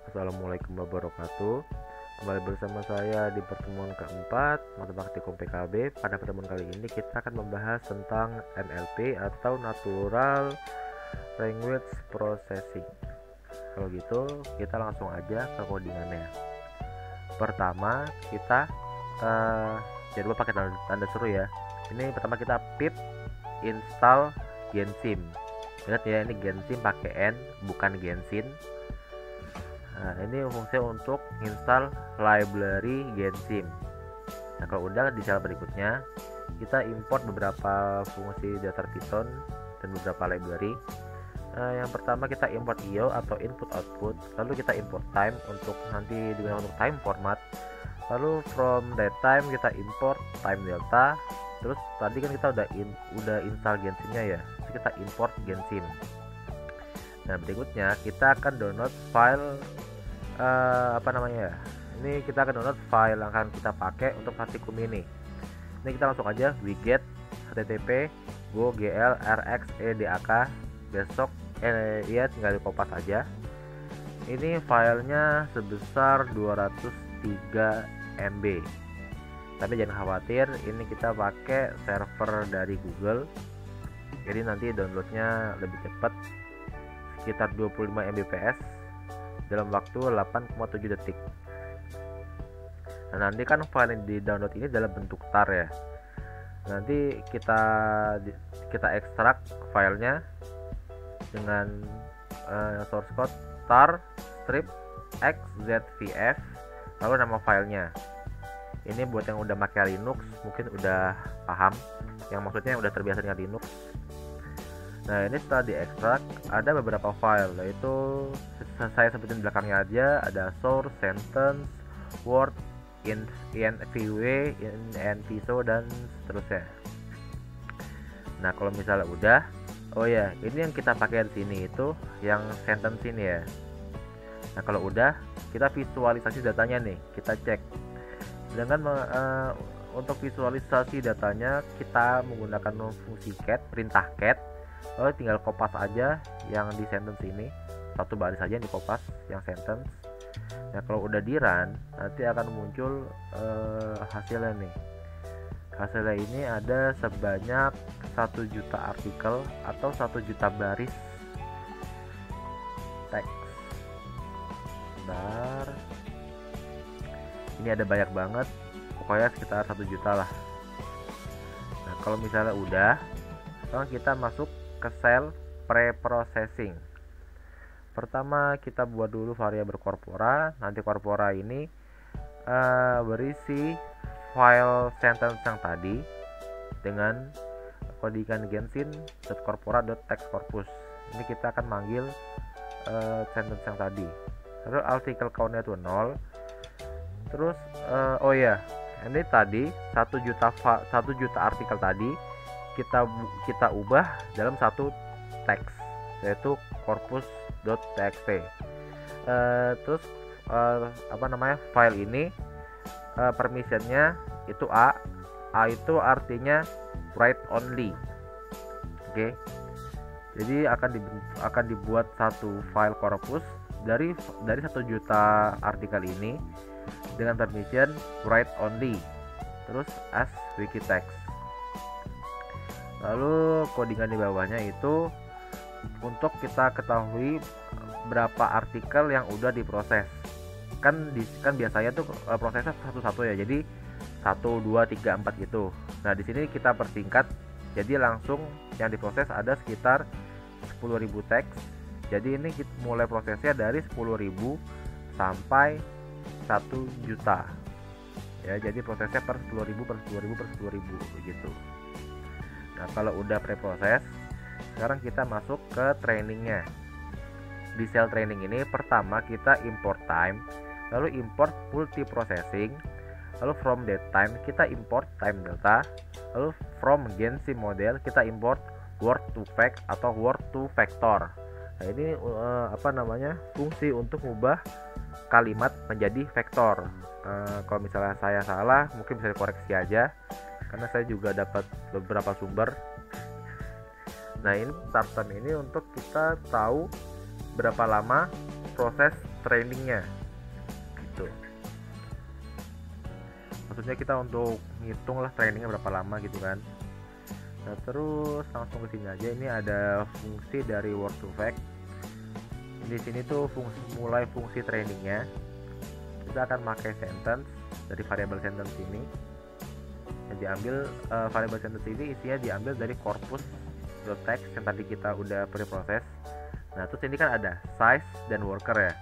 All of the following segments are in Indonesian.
Assalamualaikum warahmatullahi wabarakatuh. Kembali bersama saya di pertemuan keempat mata praktikum PKB. Pada pertemuan kali ini kita akan membahas tentang NLP atau Natural Language Processing. Kalau gitu kita langsung aja ke codingannya. Pertama kita jangan lupa pakai tanda seru ya. Ini pertama kita pip install Gensim. Ingat ya, ini Gensim pakai N bukan Gensin. Nah, ini fungsinya untuk install library Gensim. Nah, kalau udah di sel berikutnya kita import beberapa fungsi dasar Python dan beberapa library. Yang pertama kita import IO atau input output, lalu kita import time untuk nanti digunakan untuk time format. Lalu from datetime kita import time delta. Terus tadi kan kita udah install Gensimnya ya, terus kita import Gensim. Nah, berikutnya kita akan download file ini kita akan download file yang akan kita pakai untuk praktikum ini. Ini kita langsung aja wget http go gl rxedak besok ya tinggal di kopas aja. Ini filenya sebesar 203 MB. Tapi jangan khawatir, ini kita pakai server dari Google. Jadi nanti downloadnya lebih cepat, sekitar 25 Mbps dalam waktu 8,7 detik. Nah, nanti kan file yang di download ini dalam bentuk tar ya. Nanti kita ekstrak filenya dengan source code tar strip xzvf, lalu nama filenya. Ini buat yang udah pakai Linux mungkin udah paham, yang maksudnya udah terbiasa dengan Linux. Nah, ini setelah diekstrak ada beberapa file, yaitu saya sebutin belakangnya aja, ada source, sentence, word, envw, enviso dan seterusnya. Nah, kalau misalnya udah, oh ya, ini yang kita pakai di sini itu yang sentence ini ya. Nah, kalau udah, kita visualisasi datanya nih, kita cek. Sedangkan untuk visualisasi datanya kita menggunakan fungsi cat, perintah cat. Lalu tinggal kopas aja yang di sentence ini, satu baris saja yang di kopas yang sentence. Nah, kalau udah di run nanti akan muncul hasilnya nih. Hasilnya ini ada sebanyak 1 juta artikel atau 1 juta baris teks. Bentar, ini ada banyak banget, pokoknya sekitar 1 juta lah. Nah, kalau misalnya udah, sekarang kita masuk ke sel pre-processing. Pertama kita buat dulu variabel corpora. Nanti corpora ini berisi file sentence yang tadi dengan kodikan gensim.corpora.textcorpus. Ini kita akan manggil sentence yang tadi. Lalu artikel count-nya itu 0. Terus ini tadi 1 juta artikel tadi kita ubah dalam satu teks, yaitu corpus.txt. Terus file ini permissionnya itu A itu artinya write only. Oke. Jadi akan dibuat satu file corpus dari 1 juta artikel ini dengan permission write only, terus as wiki text. Lalu codingan di bawahnya itu untuk kita ketahui berapa artikel yang udah diproses. Kan biasanya tuh prosesnya satu-satu ya. Jadi 1 2 3 4 gitu. Nah, di sini kita persingkat. Jadi langsung yang diproses ada sekitar 10.000 teks. Jadi ini kita mulai prosesnya dari 10.000 sampai 1 juta. Ya, jadi prosesnya per 10.000 per 10.000 per 10.000 begitu. Nah, kalau udah preproses, sekarang kita masuk ke trainingnya. Di sel training ini pertama kita import time, lalu import multiprocessing, lalu from datetime kita import time delta, lalu from Gensim model kita import word to fact atau word to vector. Nah, ini fungsi untuk mengubah kalimat menjadi vektor. Kalau misalnya saya salah mungkin bisa dikoreksi aja, karena saya juga dapat beberapa sumber. Nah, ini start time ini untuk kita tahu berapa lama proses trainingnya gitu. Maksudnya kita untuk ngitung lah trainingnya berapa lama gitu kan. Nah terus langsung ke sini aja, ini ada fungsi dari word to fact. Di sini tuh mulai fungsi trainingnya kita akan pakai sentence dari variable sentence ini yang diambil. Variable sentence ini isinya diambil dari corpus text yang tadi kita udah preproses. Nah terus ini kan ada size dan worker ya.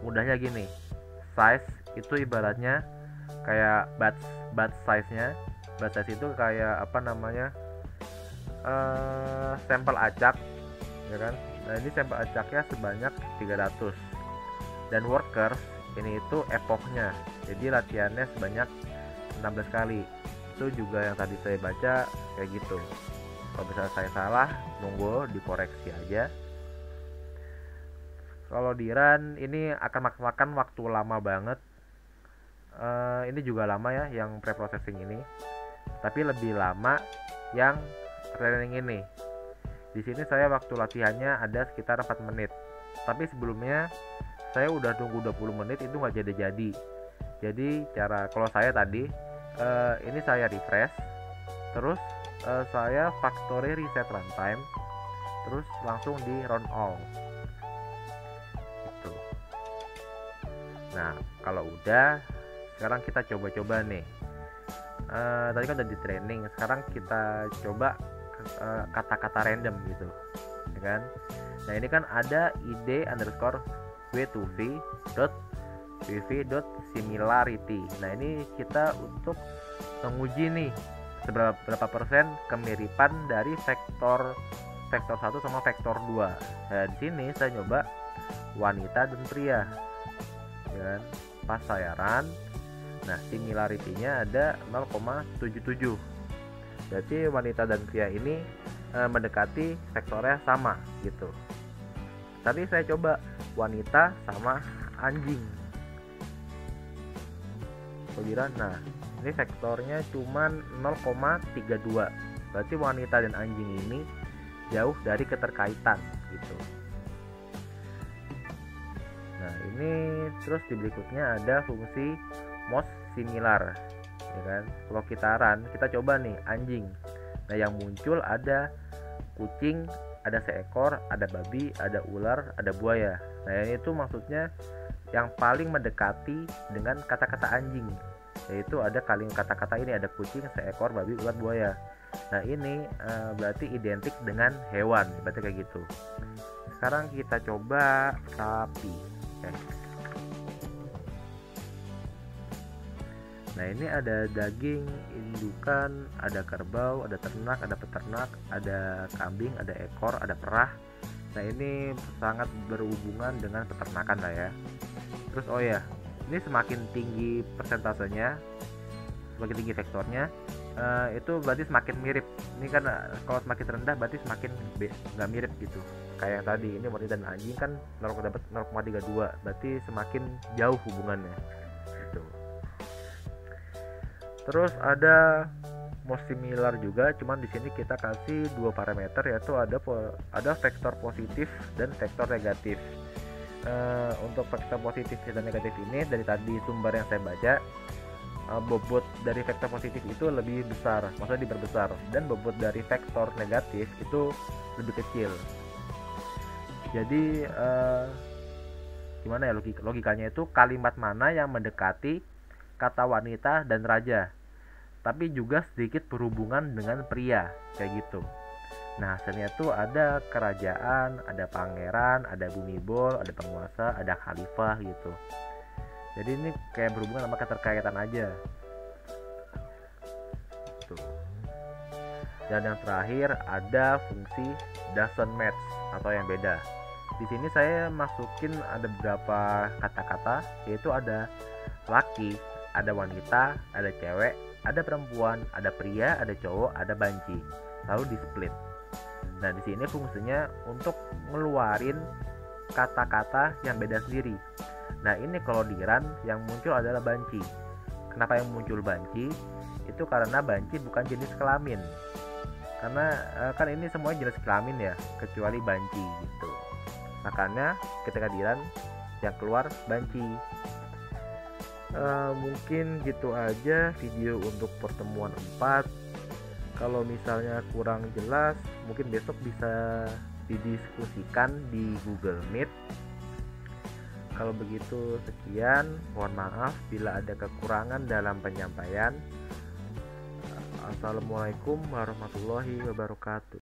Mudahnya gini, size itu ibaratnya kayak batch size nya. Batch size itu kayak apa namanya, sampel acak ya kan. Nah ini sampel acaknya sebanyak 300, dan workers ini itu epochnya, jadi latihannya sebanyak 16 kali. Itu juga yang tadi saya baca kayak gitu. Kalau misalnya saya salah, monggo dikoreksi aja. Kalau di run ini akan makan waktu lama banget. Ini juga lama ya yang preprocessing ini, tapi lebih lama yang training ini. Di sini saya waktu latihannya ada sekitar 4 menit, tapi sebelumnya saya udah tunggu 20 menit itu nggak jadi. Jadi cara kalau saya tadi ini saya refresh, terus saya factory reset runtime, terus langsung di run all gitu. Nah kalau udah, sekarang kita coba-coba nih. Tadi kan udah di training, sekarang kita coba kata-kata random gitu ya kan. Nah ini kan ada id underscore w2v dot similarity. Nah ini kita untuk menguji nih berapa persen kemiripan dari vektor 1 sama vektor 2. Nah di sini saya nyoba wanita dan pria ya kan, pas saya run. Nah similarity-nya ada 0,77. Berarti wanita dan pria ini mendekati vektornya sama gitu. Tadi saya coba wanita sama anjing. Kemudian nah ini vektornya cuman 0,32. Berarti wanita dan anjing ini jauh dari keterkaitan gitu. Nah ini terus di berikutnya ada fungsi most similar ya kan. Kalau kita run, kita coba nih anjing. Nah yang muncul ada kucing, ada seekor, ada babi, ada ular, ada buaya. Nah ini tuh maksudnya yang paling mendekati dengan kata-kata anjing, yaitu ada kata-kata ini, ada kucing, seekor, babi, ular, buaya. Nah ini berarti identik dengan hewan, berarti kayak gitu. Sekarang kita coba sapi. Nah ini ada daging indukan, ada kerbau, ada ternak, ada peternak, ada kambing, ada ekor, ada perah. Nah ini sangat berhubungan dengan peternakan lah ya. Terus oh ya, ini semakin tinggi persentasenya, semakin tinggi vektornya, itu berarti semakin mirip. Ini kan kalau semakin rendah berarti semakin nggak mirip gitu. Kayak yang tadi ini wanita dan anjing kan 0,32, berarti semakin jauh hubungannya gitu. Terus ada most similar juga, cuman di sini kita kasih dua parameter, yaitu ada vektor positif dan vektor negatif. Untuk vektor positif dan negatif ini dari tadi sumber yang saya baca, bobot dari vektor positif itu lebih besar, maksudnya diperbesar, dan bobot dari vektor negatif itu lebih kecil. Jadi gimana ya logikanya itu, kalimat mana yang mendekati kata wanita dan raja tapi juga sedikit berhubungan dengan pria kayak gitu. Nah hasilnya tuh ada kerajaan, ada pangeran, ada bumibol, ada penguasa, ada khalifah gitu. Jadi ini kayak berhubungan sama keterkaitan aja tuh. Dan yang terakhir ada fungsi doesn't match atau yang beda. Di sini saya masukin ada beberapa kata-kata, yaitu ada laki, ada wanita, ada cewek, ada perempuan, ada pria, ada cowok, ada banci, lalu di split. Nah di sini fungsinya untuk ngeluarin kata-kata yang beda sendiri. Nah ini kalau di run yang muncul adalah banci. Kenapa yang muncul banci? Itu karena banci bukan jenis kelamin. Karena kan ini semuanya jenis kelamin ya, kecuali banci gitu. makanya ketika di run yang keluar banci. Mungkin gitu aja video untuk pertemuan 4. Kalau misalnya kurang jelas mungkin besok bisa didiskusikan di Google Meet. Kalau begitu sekian, mohon maaf bila ada kekurangan dalam penyampaian. Assalamualaikum warahmatullahi wabarakatuh.